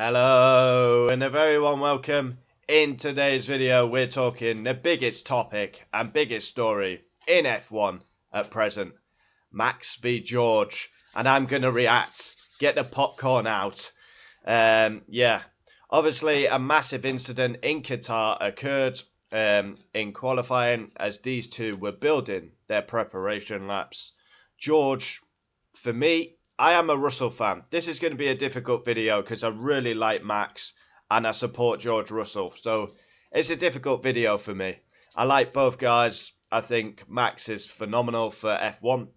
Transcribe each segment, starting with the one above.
Hello and a very warm welcome. In today's video we're talking the biggest topic and biggest story in F1 at present, Max v George, and I'm going to react. Get the popcorn out. Obviously a massive incident in Qatar occurred in qualifying as these two were building their preparation laps. George, for me, I am a Russell fan. This is going to be a difficult video because I really like Max and I support George Russell. So it's a difficult video for me. I like both guys. I think Max is phenomenal for F1.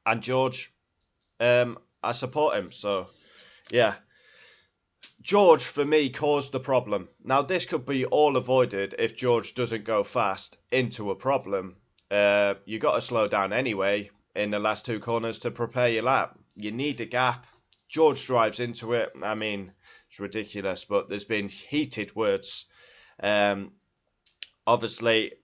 And George, I support him. So, yeah. George, for me, caused the problem. Now, this could be all avoided if George doesn't go fast into a problem. You got to slow down anyway in the last two corners to prepare your lap. You need a gap. George drives into it. I mean, it's ridiculous, but there's been heated words. Obviously,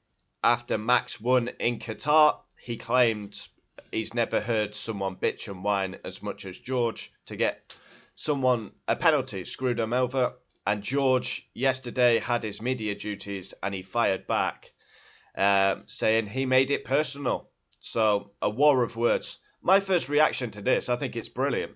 after Max won in Qatar, he claimed he's never heard someone bitch and whine as much as George to get someone a penalty, screwed him over. And George yesterday had his media duties and he fired back, saying he made it personal. So, a war of words. My first reaction to this, I think it's brilliant.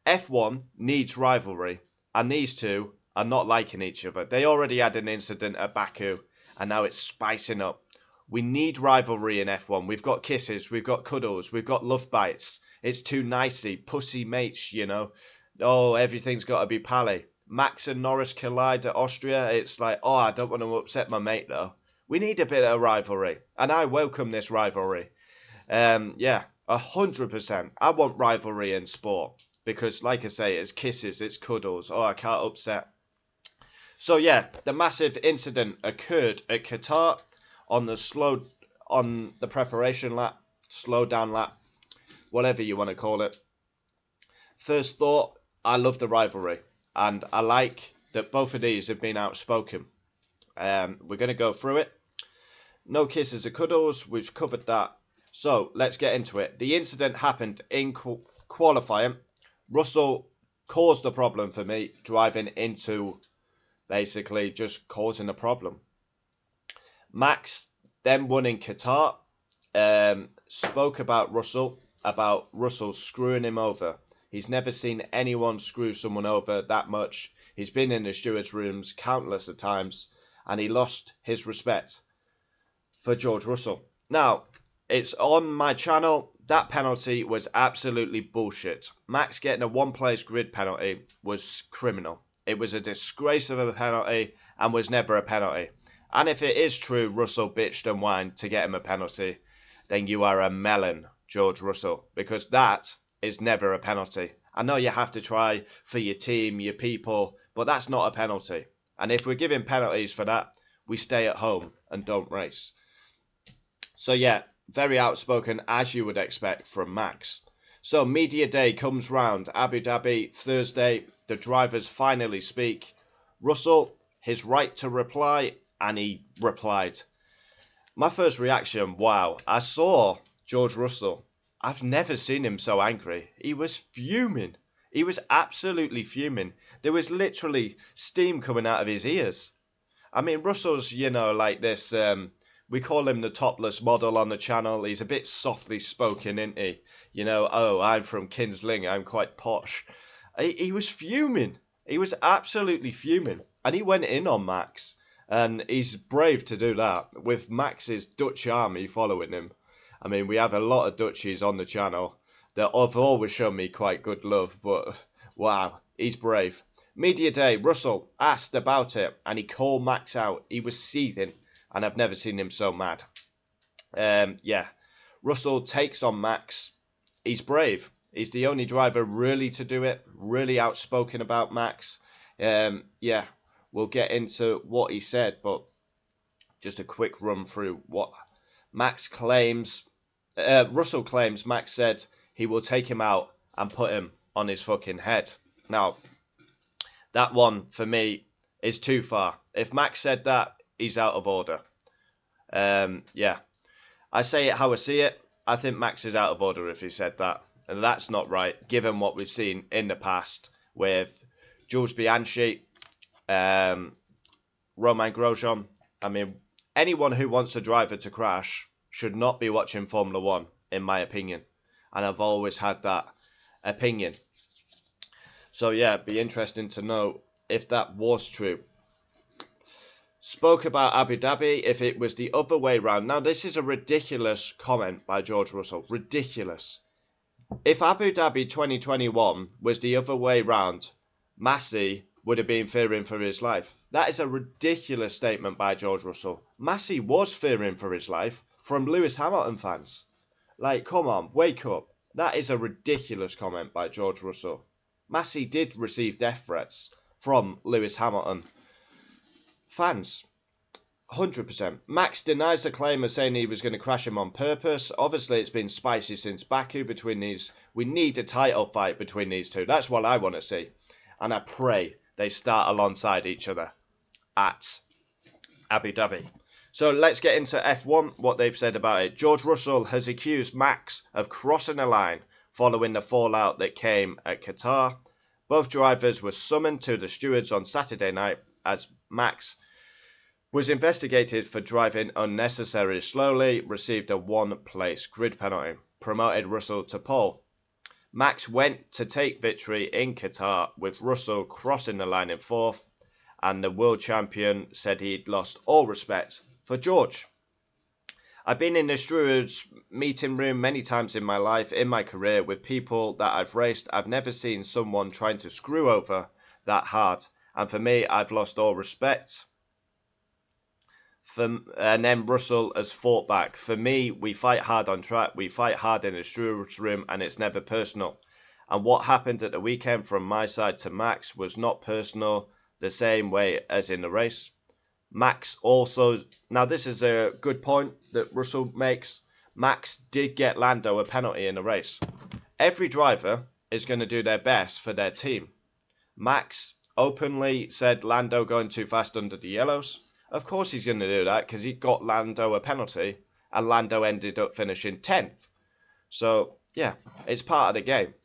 F1 needs rivalry, and these two are not liking each other. They already had an incident at Baku, and now it's spicing up. We need rivalry in F1. We've got kisses, we've got cuddles, we've got love bites. It's too nicey, pussy mates, you know. Oh, everything's got to be pally. Max and Norris collide at Austria. It's like, oh, I don't want to upset my mate, though. We need a bit of rivalry, and I welcome this rivalry. 100%. I want rivalry in sport because, like I say, it's kisses, it's cuddles. Oh, I can't upset. So yeah, the massive incident occurred at Qatar on the preparation lap, slow down lap, whatever you want to call it. First thought, I love the rivalry, and I like that both of these have been outspoken. We're going to go through it. No kisses or cuddles. We've covered that. So, let's get into it. The incident happened in qualifying. Russell caused the problem for me, driving into basically just causing a problem. Max then won in Qatar, spoke about Russell screwing him over. He's never seen anyone screw someone over that much. He's been in the stewards' rooms countless of times, and he lost his respect for George Russell. Now, it's on my channel. That penalty was absolutely bullshit. Max getting a one-place grid penalty was criminal. It was a disgrace of a penalty and was never a penalty. And if it is true Russell bitched and whined to get him a penalty, then you are a melon, George Russell, because that is never a penalty. I know you have to try for your team, your people, but that's not a penalty. And if we're giving penalties for that, we stay at home and don't race. So yeah, very outspoken as you would expect from Max. So media day comes round, Abu Dhabi, Thursday. The drivers finally speak. Russell, his right to reply, and he replied. My first reaction, wow, I saw George Russell. I've never seen him so angry. He was fuming. He was absolutely fuming. There was literally steam coming out of his ears. I mean, Russell's, like this, we call him the topless model on the channel. He's a bit softly spoken, isn't he? Oh, I'm from Kinsling, I'm quite posh. He was fuming. He was absolutely fuming. And he went in on Max. And he's brave to do that, with Max's Dutch army following him. I mean, we have a lot of Dutchies on the channel that have always shown me quite good love, but wow, he's brave. Media day, Russell asked about it, and he called Max out. He was seething, and I've never seen him so mad. Russell takes on Max. He's brave. He's the only driver really to do it, really outspoken about Max. We'll get into what he said, but just a quick run through what Max claims. Russell claims Max said he will take him out and put him on his fucking head. Now, that one for me is too far. If Max said that, he's out of order. I say it how I see it. I think Max is out of order if he said that. And that's not right, given what we've seen in the past with Jules Bianchi, Romain Grosjean. I mean, anyone who wants a driver to crash should not be watching Formula One, in my opinion. And I've always had that opinion. So yeah, it'd be interesting to know if that was true. Spoke about Abu Dhabi, if it was the other way round. Now, this is a ridiculous comment by George Russell. Ridiculous. If Abu Dhabi 2021 was the other way round, Massey would have been fearing for his life. That is a ridiculous statement by George Russell. Massey was fearing for his life from Lewis Hamilton fans. Like, come on, wake up. That is a ridiculous comment by George Russell. Massey did receive death threats from Lewis Hamilton fans. 100%. Max denies the claim of saying he was going to crash him on purpose. Obviously, it's been spicy since Baku between these. We need a title fight between these two. That's what I want to see. And I pray they start alongside each other at Abu Dhabi. So let's get into F1, what they've said about it. George Russell has accused Max of crossing a line following the fallout that came at Qatar. Both drivers were summoned to the stewards on Saturday night as Max was investigated for driving unnecessarily slowly, received a one-place grid penalty, promoted Russell to pole. Max went to take victory in Qatar with Russell crossing the line in fourth, and the world champion said he'd lost all respect for George. I've been in the stewards meeting room many times in my life, in my career, with people that I've raced. I've never seen someone trying to screw over that hard, and for me, I've lost all respect. And then Russell has fought back. For me, we fight hard on track, we fight hard in the stewards room, and it's never personal. And what happened at the weekend from my side to Max was not personal the same way as in the race. Max also, now this is a good point that Russell makes, Max did get Lando a penalty in the race. Every driver is going to do their best for their team. Max openly said Lando going too fast under the yellows. Of course he's going to do that because he got Lando a penalty and Lando ended up finishing 10th. So, yeah, it's part of the game.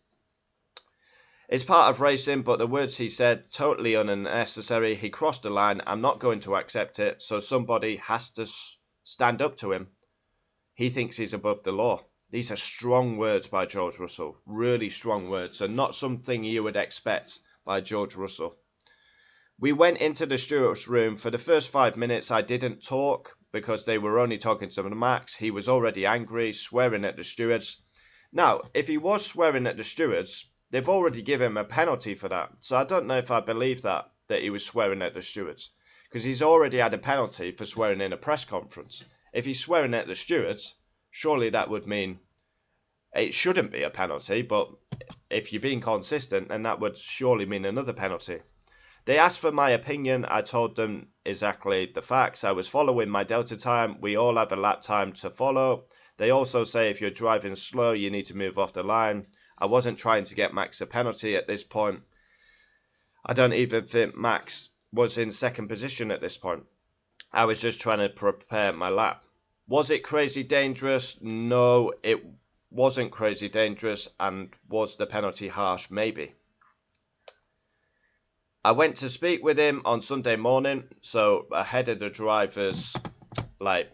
It's part of racing, but the words he said, totally unnecessary. He crossed the line. I'm not going to accept it. So somebody has to stand up to him. He thinks he's above the law. These are strong words by George Russell. Really strong words. And not something you would expect by George Russell. We went into the stewards room. For the first 5 minutes, I didn't talk because they were only talking to Max. He was already angry, swearing at the stewards. Now, if he was swearing at the stewards, they've already given him a penalty for that. So I don't know if I believe that he was swearing at the stewards. Because he's already had a penalty for swearing in a press conference. If he's swearing at the stewards, surely that would mean it shouldn't be a penalty. But if you're being consistent, then that would surely mean another penalty. They asked for my opinion. I told them exactly the facts. I was following my delta time. We all have a lap time to follow. They also say if you're driving slow, you need to move off the line. I wasn't trying to get Max a penalty at this point. I don't even think Max was in second position at this point. I was just trying to prepare my lap. Was it crazy dangerous? No, it wasn't crazy dangerous. And was the penalty harsh? Maybe. I went to speak with him on Sunday morning, so ahead of the drivers'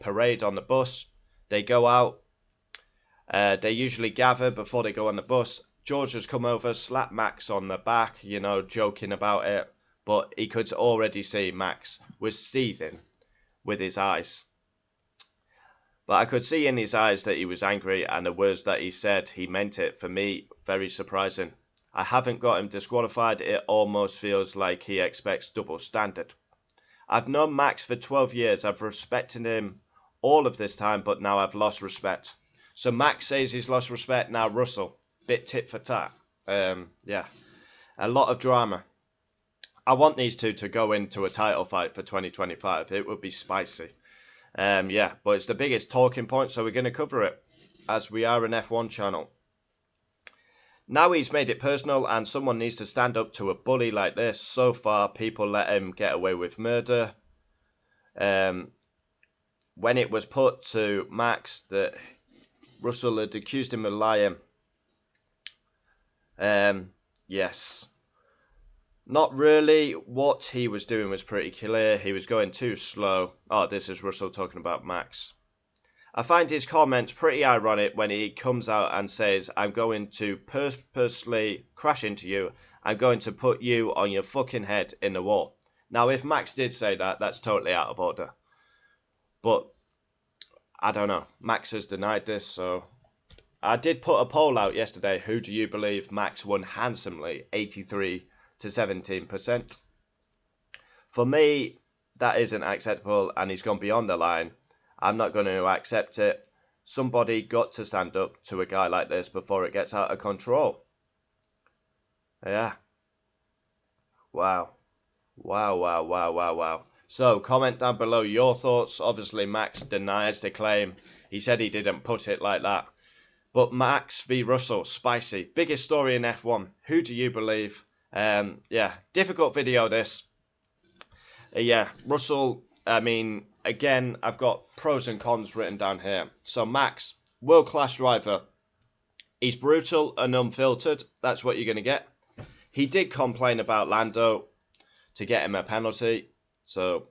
parade on the bus. They go out. They usually gather before they go on the bus. George has come over, slapped Max on the back, joking about it. But he could already see Max was seething with his eyes. But I could see in his eyes that he was angry, and the words that he said, he meant it. For me, very surprising. I haven't got him disqualified. It almost feels like he expects double standard. I've known Max for 12 years. I've respected him all of this time, but now I've lost respect. So Max says he's lost respect. Now Russell, bit tit for tat. Yeah, a lot of drama. I want these two to go into a title fight for 2025. It would be spicy. Yeah, but it's the biggest talking point, so we're going to cover it as we are an F1 channel. Now he's made it personal and someone needs to stand up to a bully like this. So far, people let him get away with murder. When it was put to Max that Russell had accused him of lying. Yes. Not really. What he was doing was pretty clear. He was going too slow. Oh, this is Russell talking about Max. I find his comments pretty ironic when he comes out and says, I'm going to purposely crash into you. I'm going to put you on your fucking head in the wall. Now, if Max did say that, that's totally out of order. But I don't know. Max has denied this, so I did put a poll out yesterday. Who do you believe? Max won handsomely, 83 to 17%. For me, that isn't acceptable, and he's gone beyond the line. I'm not going to accept it. Somebody got to stand up to a guy like this before it gets out of control. Yeah. Wow. Wow, wow, wow, wow, wow. So, comment down below your thoughts. Obviously, Max denies the claim. He said he didn't put it like that. But Max v Russell, spicy. Biggest story in F1. Who do you believe? Yeah, difficult video this. Yeah, Russell, I mean, again, I've got pros and cons written down here. So Max, world-class driver. He's brutal and unfiltered. That's what you're going to get. He did complain about Lando to get him a penalty. So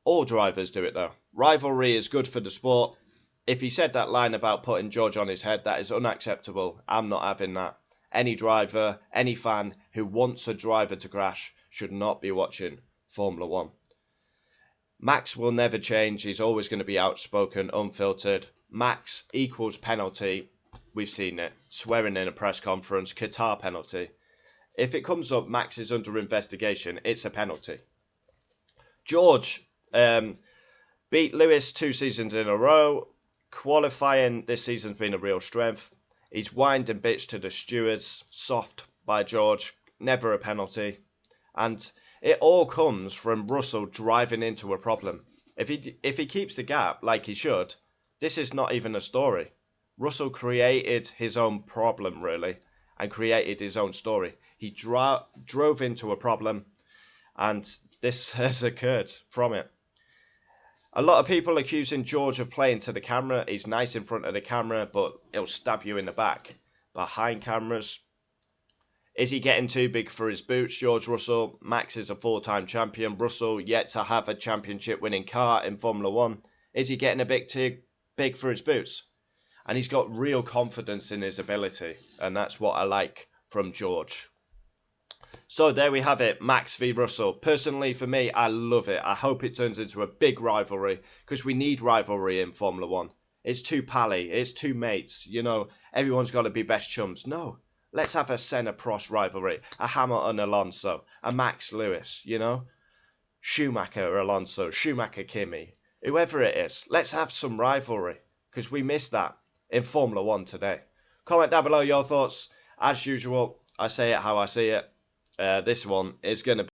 all drivers do it though. Rivalry is good for the sport. If he said that line about putting George on his head, that is unacceptable. I'm not having that. Any driver, any fan who wants a driver to crash should not be watching Formula 1. Max will never change. He's always going to be outspoken, unfiltered. Max equals penalty. We've seen it. Swearing in a press conference. Qatar penalty. If it comes up Max is under investigation, it's a penalty. George beat Lewis 2 seasons in a row. Qualifying this season's been a real strength. He's whined and bitched to the stewards. Soft by George. Never a penalty. And it all comes from Russell driving into a problem. If he keeps the gap like he should, this is not even a story. Russell created his own problem, really, and created his own story. He drove into a problem, and this has occurred from it. A lot of people accusing George of playing to the camera. He's nice in front of the camera, but he'll stab you in the back behind cameras. Is he getting too big for his boots, George Russell? Max is a 4-time champion. Russell yet to have a championship winning car in Formula 1. Is he getting a bit too big for his boots? And he's got real confidence in his ability, and that's what I like from George. So there we have it, Max v Russell. Personally, for me, I love it. I hope it turns into a big rivalry, because we need rivalry in Formula 1. It's too pally, it's too mates, you know, everyone's got to be best chums. No, let's have a Senna-Prost rivalry, a Hamilton-Alonso, a Max-Lewis, you know, Schumacher-Alonso, Schumacher-Kimi, whoever it is. Let's have some rivalry, because we miss that in Formula 1 today. Comment down below your thoughts. As usual, I say it how I see it. This one is going to